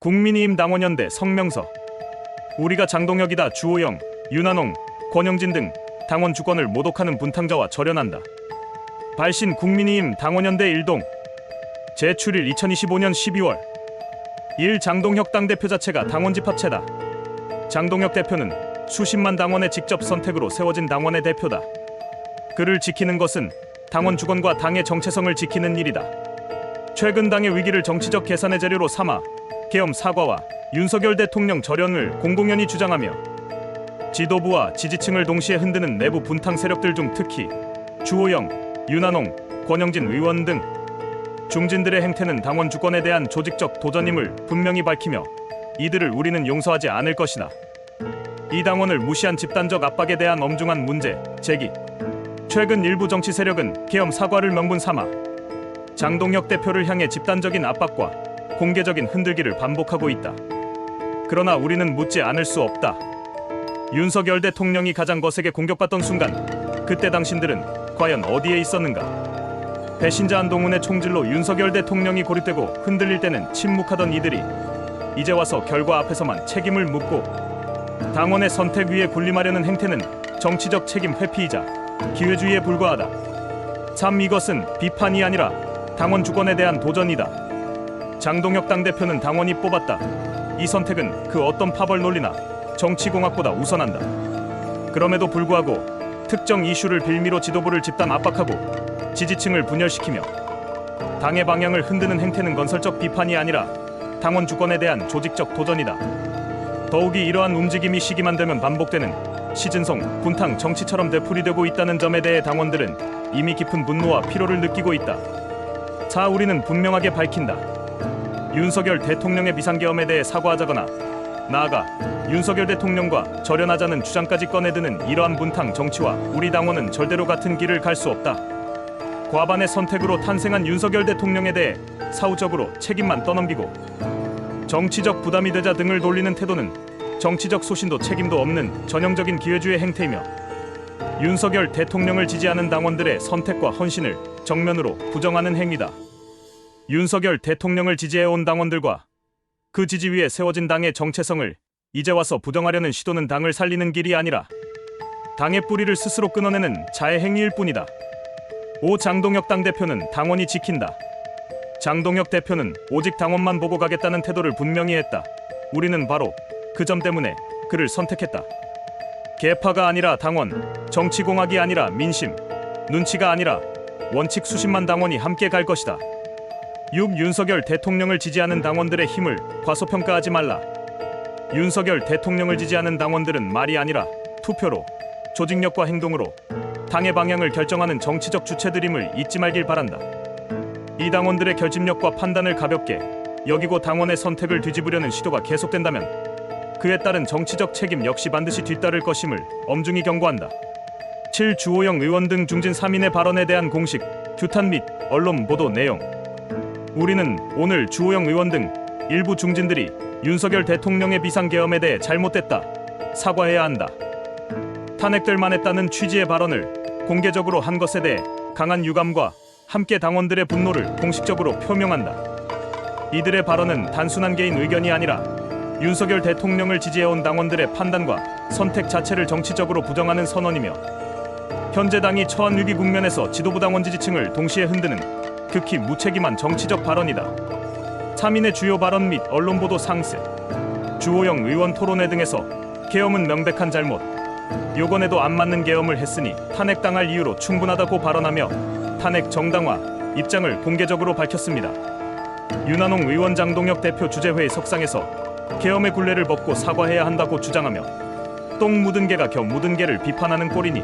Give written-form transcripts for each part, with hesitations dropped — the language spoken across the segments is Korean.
국민의힘 당원연대 성명서. 우리가 장동혁이다. 주호영, 윤한홍, 권영진 등 당원 주권을 모독하는 분탕자와 절연한다. 발신 국민의힘 당원연대 일동. 제출일 2025년 12월 1. 장동혁 당대표 자체가 당원 집합체다. 장동혁 대표는 수십만 당원의 직접 선택으로 세워진 당원의 대표다. 그를 지키는 것은 당원 주권과 당의 정체성을 지키는 일이다. 최근 당의 위기를 정치적 계산의 재료로 삼아 계엄 사과와 윤석열 대통령 절연을 공공연히 주장하며 지도부와 지지층을 동시에 흔드는 내부 분탕 세력들 중 특히 주호영, 윤한홍, 권영진 의원 등 중진들의 행태는 당원 주권에 대한 조직적 도전임을 분명히 밝히며 이들을 우리는 용서하지 않을 것이다. 이 당원을 무시한 집단적 압박에 대한 엄중한 문제 제기. 최근 일부 정치 세력은 계엄 사과를 명분 삼아 장동혁 대표를 향해 집단적인 압박과 공개적인 흔들기를 반복하고 있다. 그러나 우리는 묻지 않을 수 없다. 윤석열 대통령이 가장 거세게 공격받던 순간 그때 당신들은 과연 어디에 있었는가? 배신자 한동훈의 총질로 윤석열 대통령이 고립되고 흔들릴 때는 침묵하던 이들이 이제 와서 결과 앞에서만 책임을 묻고 당원의 선택 위에 군림하려는 행태는 정치적 책임 회피이자 기회주의에 불과하다. 참 이것은 비판이 아니라 당원 주권에 대한 도전이다. 장동혁 당대표는 당원이 뽑았다. 이 선택은 그 어떤 파벌 논리나 정치공학보다 우선한다. 그럼에도 불구하고 특정 이슈를 빌미로 지도부를 집단 압박하고 지지층을 분열시키며 당의 방향을 흔드는 행태는 건설적 비판이 아니라 당원 주권에 대한 조직적 도전이다. 더욱이 이러한 움직임이 시기만 되면 반복되는 시즌성 분탕 정치처럼 되풀이되고 있다는 점에 대해 당원들은 이미 깊은 분노와 피로를 느끼고 있다. 자, 우리는 분명하게 밝힌다. 윤석열 대통령의 비상계엄에 대해 사과하자거나 나아가 윤석열 대통령과 절연하자는 주장까지 꺼내드는 이러한 분탕 정치와 우리 당원은 절대로 같은 길을 갈 수 없다. 과반의 선택으로 탄생한 윤석열 대통령에 대해 사후적으로 책임만 떠넘기고 정치적 부담이 되자 등을 돌리는 태도는 정치적 소신도 책임도 없는 전형적인 기회주의 행태이며 윤석열 대통령을 지지하는 당원들의 선택과 헌신을 정면으로 부정하는 행위다. 윤석열 대통령을 지지해온 당원들과 그 지지 위에 세워진 당의 정체성을 이제 와서 부정하려는 시도는 당을 살리는 길이 아니라 당의 뿌리를 스스로 끊어내는 자해 행위일 뿐이다. 오 장동혁 당대표는 당원이 지킨다. 장동혁 대표는 오직 당원만 보고 가겠다는 태도를 분명히 했다. 우리는 바로 그 점 때문에 그를 선택했다. 계파가 아니라 당원, 정치공학이 아니라 민심, 눈치가 아니라 원칙 수십만 당원이 함께 갈 것이다. 6. 윤석열 대통령을 지지하는 당원들의 힘을 과소평가하지 말라. 윤석열 대통령을 지지하는 당원들은 말이 아니라 투표로, 조직력과 행동으로 당의 방향을 결정하는 정치적 주체들임을 잊지 말길 바란다. 이 당원들의 결집력과 판단을 가볍게 여기고 당원의 선택을 뒤집으려는 시도가 계속된다면 그에 따른 정치적 책임 역시 반드시 뒤따를 것임을 엄중히 경고한다. 7. 주호영 의원 등 중진 3인의 발언에 대한 공식, 규탄 및 언론 보도 내용. 우리는 오늘 주호영 의원 등 일부 중진들이 윤석열 대통령의 비상계엄에 대해 잘못됐다, 사과해야 한다, 탄핵될 만했다는 취지의 발언을 공개적으로 한 것에 대해 강한 유감과 함께 당원들의 분노를 공식적으로 표명한다. 이들의 발언은 단순한 개인 의견이 아니라 윤석열 대통령을 지지해온 당원들의 판단과 선택 자체를 정치적으로 부정하는 선언이며 현재 당이 처한 위기 국면에서 지도부 당원 지지층을 동시에 흔드는 극히 무책임한 정치적 발언이다. 3인의 주요 발언 및 언론 보도 상세. 주호영 의원 토론회 등에서 계엄은 명백한 잘못, 요건에도 안 맞는 계엄을 했으니 탄핵당할 이유로 충분하다고 발언하며 탄핵 정당화 입장을 공개적으로 밝혔습니다. 윤한홍 의원 장동혁 대표 주재회의 석상에서 계엄의 굴레를 벗고 사과해야 한다고 주장하며 똥 묻은 개가 겨 묻은 개를 비판하는 꼴이니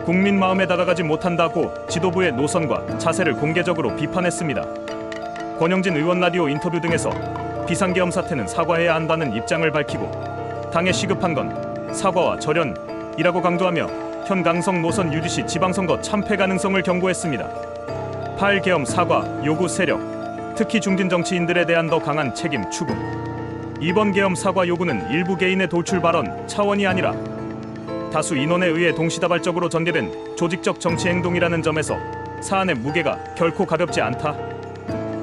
국민 마음에 다가가지 못한다고 지도부의 노선과 자세를 공개적으로 비판했습니다. 권영진 의원 라디오 인터뷰 등에서 비상계엄 사태는 사과해야 한다는 입장을 밝히고 당에 시급한 건 사과와 절연이라고 강조하며 현 강성 노선 유지 시 지방선거 참패 가능성을 경고했습니다. 8. 계엄 사과 요구 세력, 특히 중진 정치인들에 대한 더 강한 책임 추구. 이번 계엄 사과 요구는 일부 개인의 돌출 발언 차원이 아니라 다수 인원에 의해 동시다발적으로 전개된 조직적 정치 행동이라는 점에서 사안의 무게가 결코 가볍지 않다.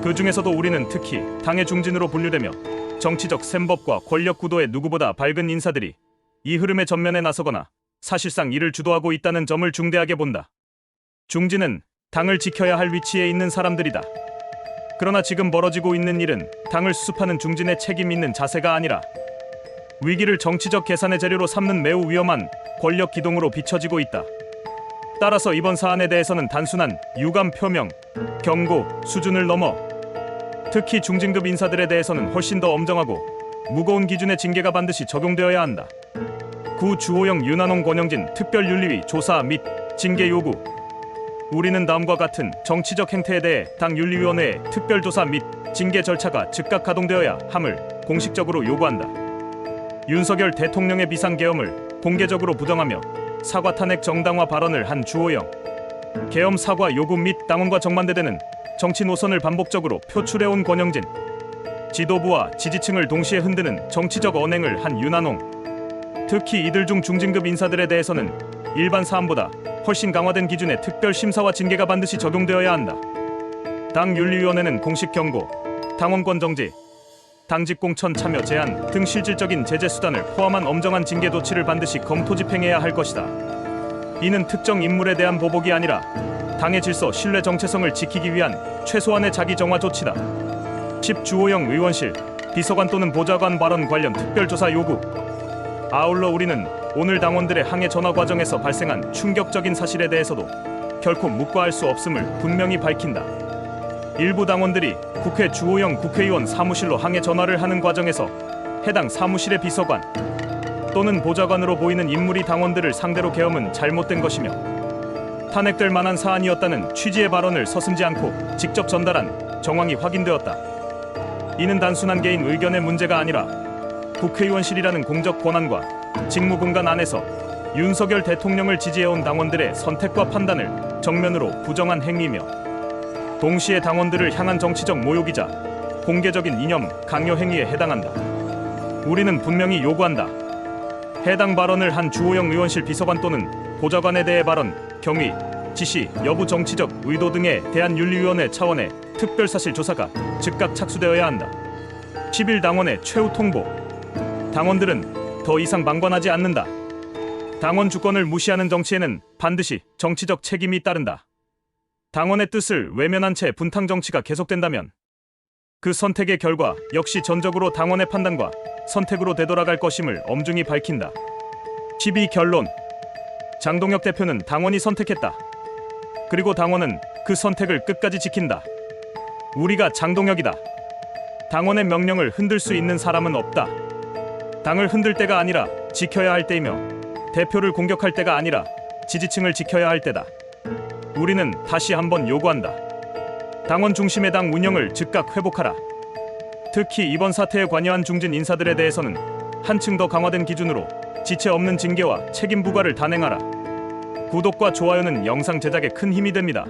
그 중에서도 우리는 특히 당의 중진으로 분류되며 정치적 셈법과 권력 구도에 누구보다 밝은 인사들이 이 흐름의 전면에 나서거나 사실상 이를 주도하고 있다는 점을 중대하게 본다. 중진은 당을 지켜야 할 위치에 있는 사람들이다. 그러나 지금 벌어지고 있는 일은 당을 수습하는 중진의 책임 있는 자세가 아니라 위기를 정치적 계산의 재료로 삼는 매우 위험한 권력 기동으로 비춰지고 있다. 따라서 이번 사안에 대해서는 단순한 유감 표명, 경고 수준을 넘어 특히 중진급 인사들에 대해서는 훨씬 더 엄정하고 무거운 기준의 징계가 반드시 적용되어야 한다. 구 주호영, 윤한홍, 권영진 특별윤리위 조사 및 징계 요구. 우리는 다음과 같은 정치적 행태에 대해 당 윤리위원회의 특별조사 및 징계 절차가 즉각 가동되어야 함을 공식적으로 요구한다. 윤석열 대통령의 비상계엄을 공개적으로 부정하며 사과 탄핵 정당화 발언을 한 주호영. 계엄 사과 요구 및 당원과 정반대되는 정치 노선을 반복적으로 표출해온 권영진. 지도부와 지지층을 동시에 흔드는 정치적 언행을 한 윤한홍. 특히 이들 중 중진급 인사들에 대해서는 일반 사안보다 훨씬 강화된 기준의 특별 심사와 징계가 반드시 적용되어야 한다. 당 윤리위원회는 공식 경고, 당원권 정지, 당직 공천 참여 제한 등 실질적인 제재 수단을 포함한 엄정한 징계 조치를 반드시 검토 집행해야 할 것이다. 이는 특정 인물에 대한 보복이 아니라 당의 질서, 신뢰, 정체성을 지키기 위한 최소한의 자기 정화 조치다. 10. 주호영 의원실 비서관 또는 보좌관 발언 관련 특별조사 요구. 아울러 우리는 오늘 당원들의 항해 전화 과정에서 발생한 충격적인 사실에 대해서도 결코 묵과할 수 없음을 분명히 밝힌다. 일부 당원들이 국회 주호영 국회의원 사무실로 항해 전화를 하는 과정에서 해당 사무실의 비서관 또는 보좌관으로 보이는 인물이 당원들을 상대로 계엄은 잘못된 것이며 탄핵될 만한 사안이었다는 취지의 발언을 서슴지 않고 직접 전달한 정황이 확인되었다. 이는 단순한 개인 의견의 문제가 아니라 국회의원실이라는 공적 권한과 직무 공간 안에서 윤석열 대통령을 지지해온 당원들의 선택과 판단을 정면으로 부정한 행위며 동시에 당원들을 향한 정치적 모욕이자 공개적인 이념 강요 행위에 해당한다. 우리는 분명히 요구한다. 해당 발언을 한 주호영 의원실 비서관 또는 보좌관에 대해 발언, 경위, 지시 여부, 정치적 의도 등에 대한 윤리위원회 차원의 특별사실 조사가 즉각 착수되어야 한다. 10일 당원의 최후 통보. 당원들은 더 이상 방관하지 않는다. 당원 주권을 무시하는 정치에는 반드시 정치적 책임이 따른다. 당원의 뜻을 외면한 채 분탕 정치가 계속된다면 그 선택의 결과 역시 전적으로 당원의 판단과 선택으로 되돌아갈 것임을 엄중히 밝힌다. 12. 결론. 장동혁 대표는 당원이 선택했다. 그리고 당원은 그 선택을 끝까지 지킨다. 우리가 장동혁이다. 당원의 명령을 흔들 수 있는 사람은 없다. 당을 흔들 때가 아니라 지켜야 할 때이며 대표를 공격할 때가 아니라 지지층을 지켜야 할 때다. 우리는 다시 한번 요구한다. 당원 중심의 당 운영을 즉각 회복하라. 특히 이번 사태에 관여한 중진 인사들에 대해서는 한층 더 강화된 기준으로 지체 없는 징계와 책임 부과를 단행하라. 구독과 좋아요는 영상 제작에 큰 힘이 됩니다.